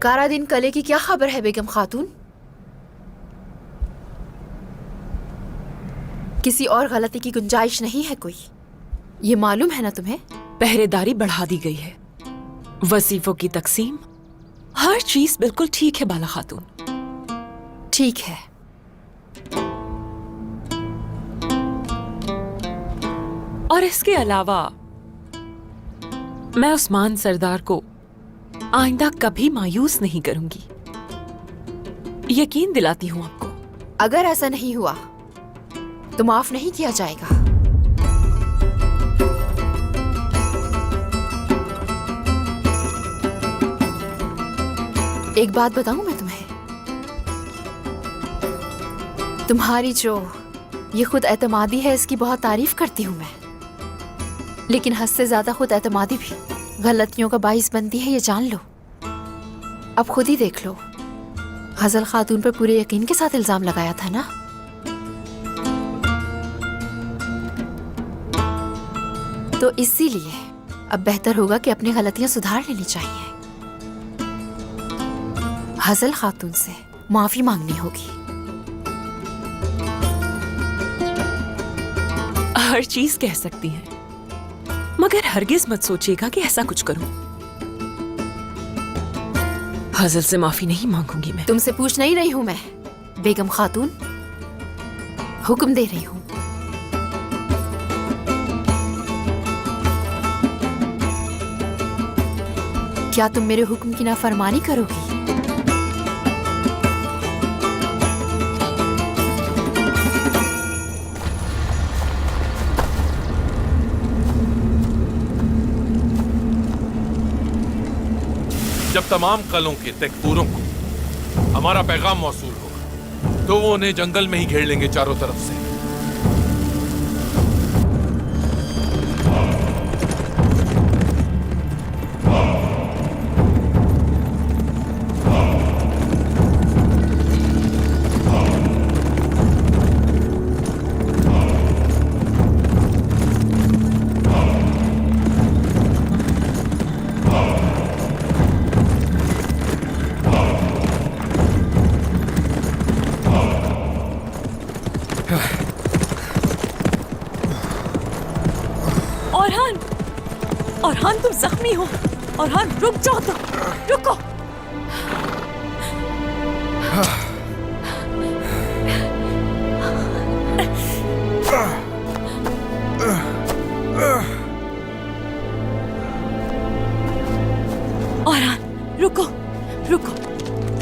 विकारादीन कले की क्या खबर है बेगम खातून? किसी और गलती की गुंजाइश नहीं है कोई, ये मालूम है ना तुम्हें? पहरेदारी बढ़ा दी गई है, वजीफों की तकसीम, हर चीज बिल्कुल ठीक है बाला खातून। ठीक है। और इसके अलावा मैं उस्मान सरदार को आइंदा कभी मायूस नहीं करूंगी, यकीन दिलाती हूं आपको। अगर ऐसा नहीं हुआ तो माफ नहीं किया जाएगा। एक बात बताऊं मैं तुम्हें, तुम्हारी जो ये खुद एतमादी है इसकी बहुत तारीफ करती हूं मैं, लेकिन हद से ज्यादा खुद एतमादी भी गलतियों का बाइस बनती है, ये जान लो। अब खुद ही देख लो, गजल खातून पर पूरे यकीन के साथ इल्जाम लगाया था ना। तो इसीलिए अब बेहतर होगा कि अपनी गलतियां सुधार लेनी चाहिए। गजल खातून से माफी मांगनी होगी। हर चीज कह सकती हैं, मगर हरगिज मत सोचिएगा कि ऐसा कुछ करूं। गजल से माफी नहीं मांगूंगी मैं। तुमसे पूछ नहीं रही हूं मैं बेगम खातून, हुक्म दे रही हूं। क्या तुम मेरे हुक्म की नाफरमानी करोगी? जब तमाम कलों के तकफूरों को हमारा पैगाम मौसूल होगा तो वो उन्हें जंगल में ही घेर लेंगे चारों तरफ से। औरहान तुम जख्मी हो। औरहान रुक जाओ, तो रुको। औरहान रुको रुको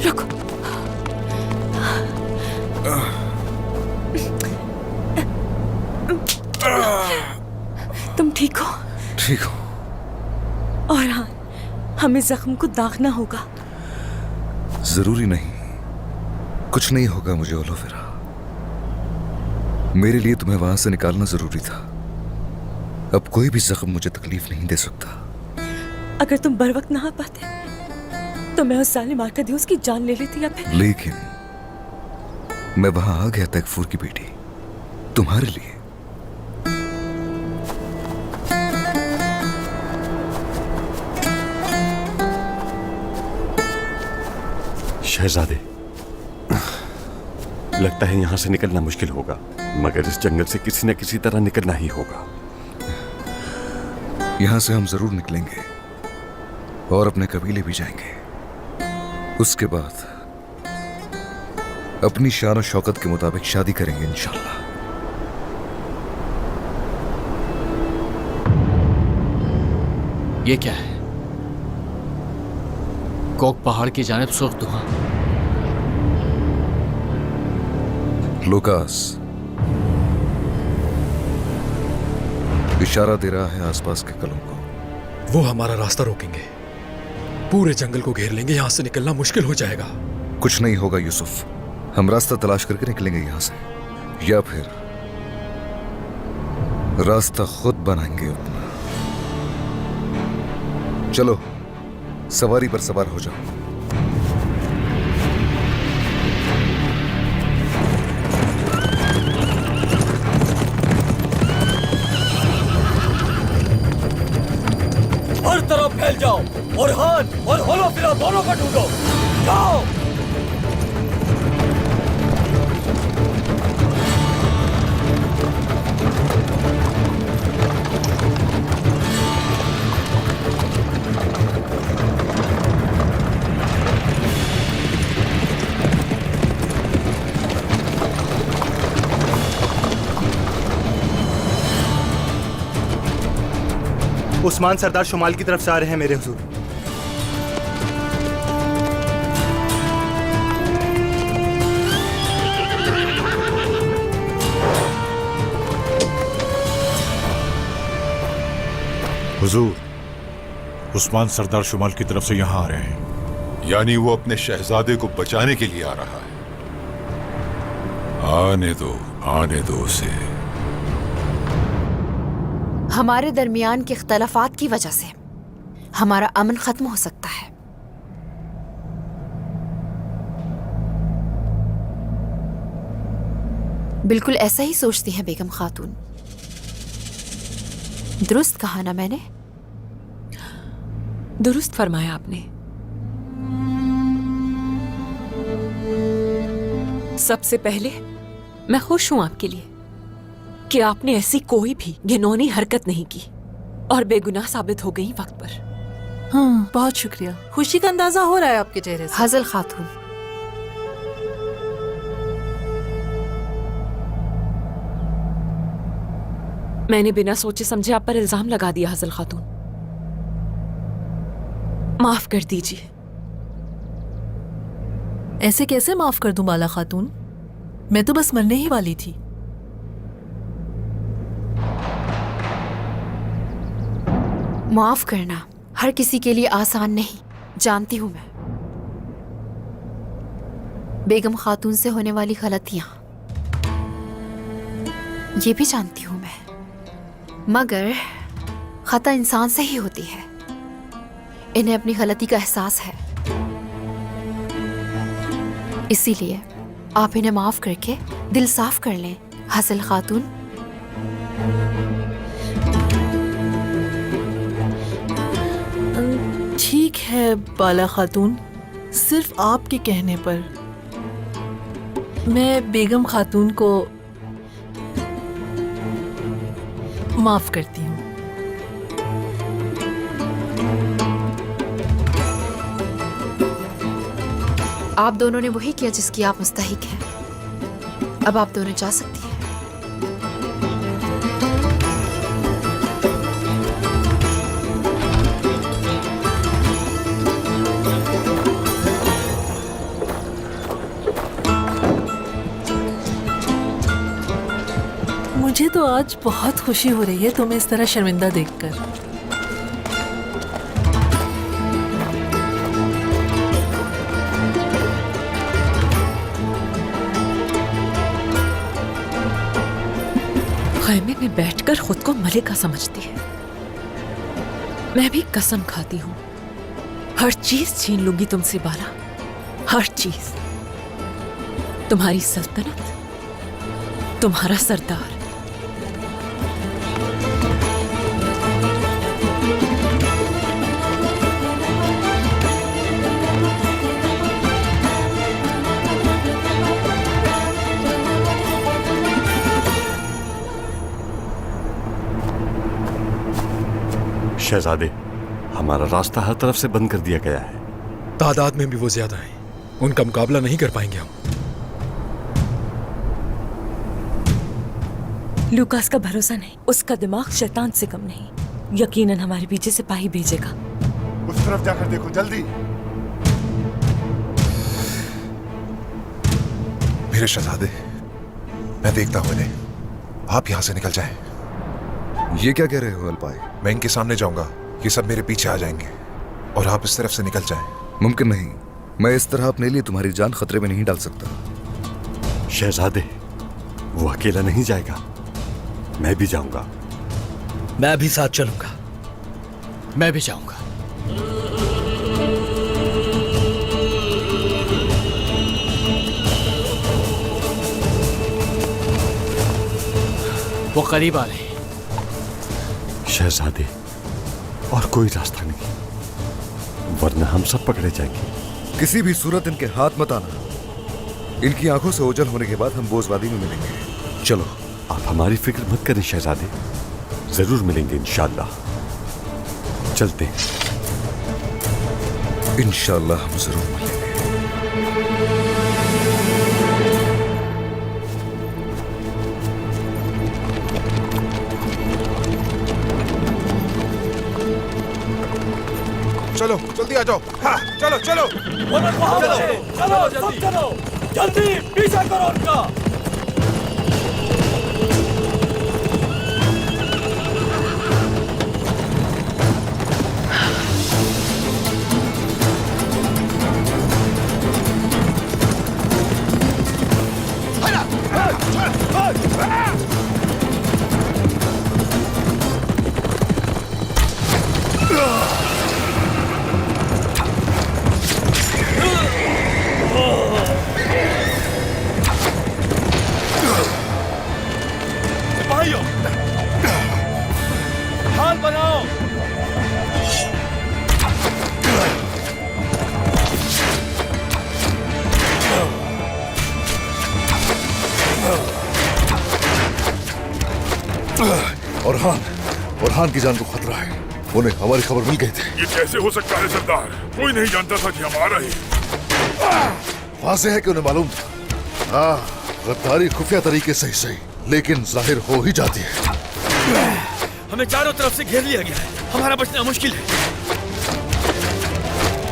रुको। तुम ठीक हो? ठीक हो। और हाँ, हमें जख्म को दागना होगा। जरूरी नहीं, कुछ नहीं होगा मुझे ओलोवेरा। मेरे लिए तुम्हें वहां से निकालना जरूरी था। अब कोई भी जख्म मुझे तकलीफ नहीं दे सकता। अगर तुम बर वक्त ना आ पाते तो मैं उस जालिम आर्कदियुस की जान ले लेती। या फिर लेकिन मैं वहां आ गया तकफूर की बेटी, तुम्हारे लिए। शहजादे, लगता है यहां से निकलना मुश्किल होगा, मगर इस जंगल से किसी न किसी तरह निकलना ही होगा। यहां से हम जरूर निकलेंगे और अपने कबीले भी जाएंगे। उसके बाद अपनी शान और शौकत के मुताबिक शादी करेंगे इंशाल्लाह। ये क्या है? कोक पहाड़ की जानिब सुर्ख धुआं। लुकास इशारा दे रहा है आसपास के कलों को। वो हमारा रास्ता रोकेंगे, पूरे जंगल को घेर लेंगे। यहां से निकलना मुश्किल हो जाएगा। कुछ नहीं होगा यूसुफ, हम रास्ता तलाश करके निकलेंगे यहां से, या फिर रास्ता खुद बनाएंगे अपना। चलो सवारी पर सवार हो जाओ। हर तरफ फैल जाओ और हान और होलोफिरा दोनों को ढूंढो। जाओ। उस्मान सरदार शुमाल की तरफ से आ रहे हैं मेरे हुजूर। हुजूर, उस्मान सरदार शुमाल की तरफ से यहाँ आ रहे हैं। यानी वो अपने शहजादे को बचाने के लिए आ रहा है। आने दो उसे। हमारे दरमियान के इख्तलाफात की वजह से हमारा अमन खत्म हो सकता है। बिल्कुल ऐसा ही सोचती हैं बेगम खातून। दुरुस्त कहा ना मैंने? दुरुस्त फरमाया आपने। सबसे पहले मैं खुश हूं आपके लिए कि आपने ऐसी कोई भी घिनौनी हरकत नहीं की और बेगुनाह साबित हो गई वक्त पर। हाँ, बहुत शुक्रिया। खुशी का अंदाजा हो रहा है आपके चेहरे से। हजल खातून, मैंने बिना सोचे समझे आप पर इल्जाम लगा दिया हजल खातून, माफ कर दीजिए। ऐसे कैसे माफ कर दूं बाला खातून? मैं तो बस मरने ही वाली थी। माफ करना हर किसी के लिए आसान नहीं, जानती हूं मैं। बेगम खातून से होने वाली गलतियां ये भी जानती हूं मैं, मगर खता इंसान से ही होती है। इन्हें अपनी गलती का एहसास है, इसीलिए आप इन्हें माफ करके दिल साफ कर लें हसल खातून। ठीक है बाला खातून, सिर्फ आपके कहने पर मैं बेगम खातून को माफ करती हूँ। आप दोनों ने वही किया जिसकी आप मुस्तहिक हैं। अब आप दोनों जा सकती हैं। मुझे तो आज बहुत खुशी हो रही है तुम्हें इस तरह शर्मिंदा देखकर। खैमे में बैठकर खुद को मलिका समझती है। मैं भी कसम खाती हूँ, हर चीज छीन लूंगी तुमसे बाला, हर चीज। तुम्हारी सल्तनत, तुम्हारा सरदार। शहजादे, हमारा रास्ता हर तरफ से बंद कर दिया गया है। तादाद में भी वो ज्यादा हैं, उनका मुकाबला नहीं कर पाएंगे हम। लूकास का भरोसा नहीं, उसका दिमाग शैतान से कम नहीं। यकीनन हमारे पीछे सिपाही भेजेगा। उस तरफ जाकर देखो जल्दी। मेरे शहजादे, मैं देखता हूं इन्हें। आप यहां से निकल जाएं। ये क्या कह रहे हो अलपाई? मैं इनके सामने जाऊंगा, ये सब मेरे पीछे आ जाएंगे और आप इस तरफ से निकल जाएं। मुमकिन नहीं, मैं इस तरह अपने लिए तुम्हारी जान खतरे में नहीं डाल सकता। शहजादे, वो अकेला नहीं जाएगा, मैं भी जाऊंगा। मैं भी साथ चलूंगा। मैं भी जाऊंगा। वो करीब आ रहे हैं। शहजादे, और कोई रास्ता नहीं, वरना हम सब पकड़े जाएंगे। किसी भी सूरत इनके हाथ मत आना। इनकी आंखों से ओझल होने के बाद हम बोझवादी में मिलेंगे। चलो। आप हमारी फिक्र मत करें शहजादे, जरूर मिलेंगे इंशाअल्लाह। चलते हैं। इंशाअल्लाह हम जरूर मिलेंगे। चलो जल्दी आ जाओ। हाँ चलो चलो चलो चलो सब चलो, जल्दी पीछा करो उनका। हाल बनाओ। और की जान को खतरा है। उन्हें हमारी खबर मिल गई थी। ये कैसे हो सकता है सरदार? कोई नहीं जानता था कि हम आ रहे हैं। वाज़ेह है कि उन्हें मालूम था। हाँ, गद्दारी खुफिया तरीके से ही सही, लेकिन जाहिर हो ही जाती है। हमें चारों तरफ से घेर लिया गया है, हमारा बचना मुश्किल है।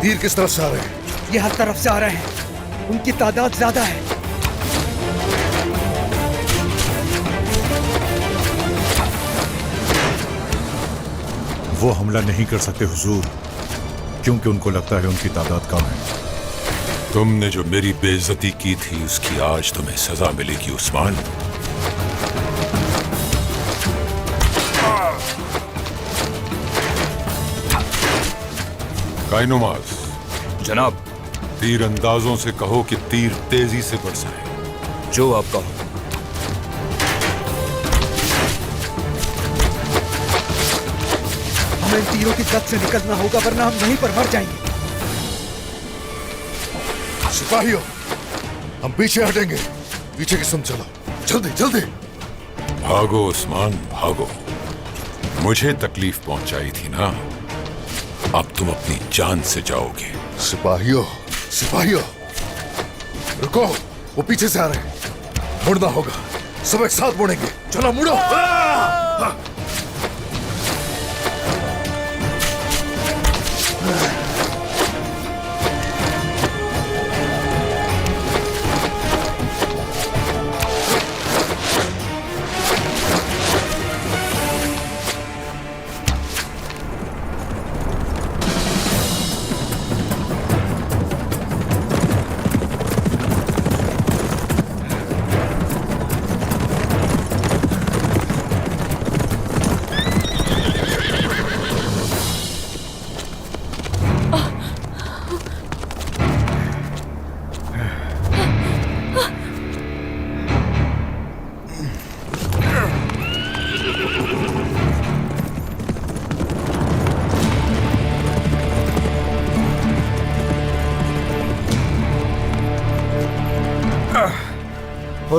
तीर किस तरफ से आ रहे हैं? ये हर तरफ से आ रहे हैं, उनकी तादाद ज्यादा है। वो हमला नहीं कर सकते हुजूर, क्योंकि उनको लगता है उनकी तादाद कम है। तुमने जो मेरी बेइज्जती की थी उसकी आज तुम्हें सजा मिलेगी उस्मान। कायनुमाज जनाब, तीर अंदाजों से कहो कि तीर तेजी से बरसाए। जो आप कहो। हमें तीरों की जद से निकलना होगा, वरना हम यहीं पर मर जाएंगे। सिपाहियों, हम पीछे हटेंगे। पीछे की सुन चलो, जल्दी जल्दी। भागो उस्मान भागो। मुझे तकलीफ पहुंचाई थी ना, अब तुम अपनी जान से जाओगे। सिपाहियों सिपाहियों रुको, वो पीछे से आ रहे हैं। मुड़ना होगा, सब एक साथ मुड़ेंगे। चलो मुड़ो।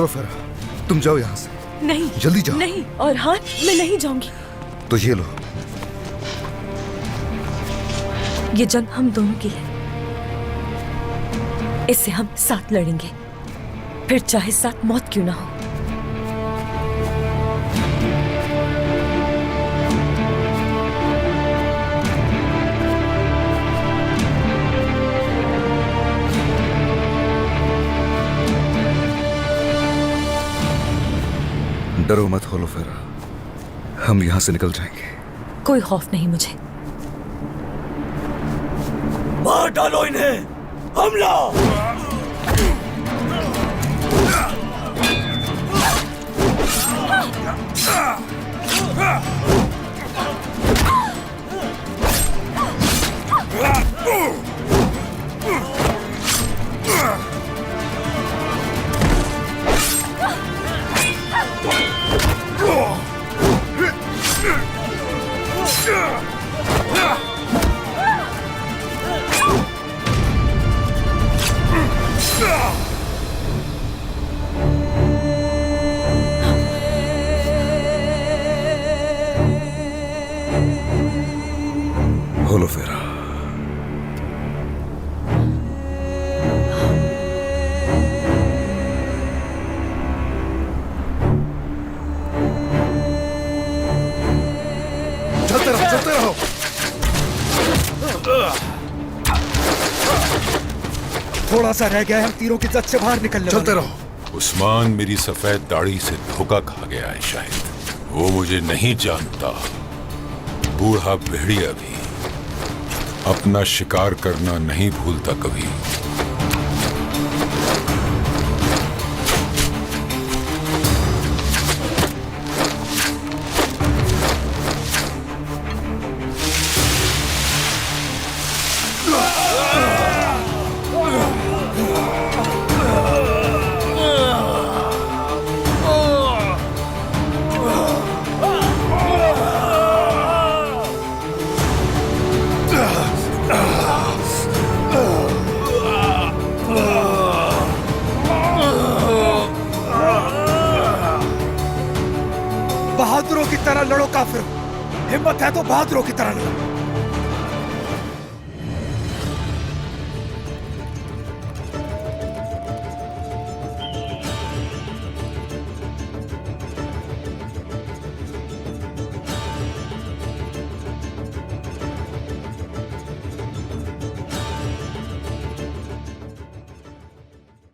फिर तुम जाओ यहाँ से। नहीं, जल्दी जाओ। नहीं, और हाँ, मैं नहीं जाऊंगी। तो ये लो। ये जंग हम दोनों की है, इससे हम साथ लड़ेंगे, फिर चाहे साथ मौत क्यों ना हो। डरो मत होलोफेरा, हम यहां से निकल जाएंगे। कोई खौफ नहीं मुझे। मार डालो इन्हें, हमला! खोलो फेरा। चलते रहो, चलते रहो। थोड़ा सा रह गया है, हम तीरों की जद से बाहर निकलने वाले। चलते रहो। उस्मान मेरी सफेद दाढ़ी से धोखा खा गया है शायद। वो मुझे नहीं जानता। बूढ़ा भेड़िया भी अपना शिकार करना नहीं भूलता कभी। बहादुरों की तरह लड़ो काफिरों, हिम्मत है तो बहादुरों की तरह लड़ो।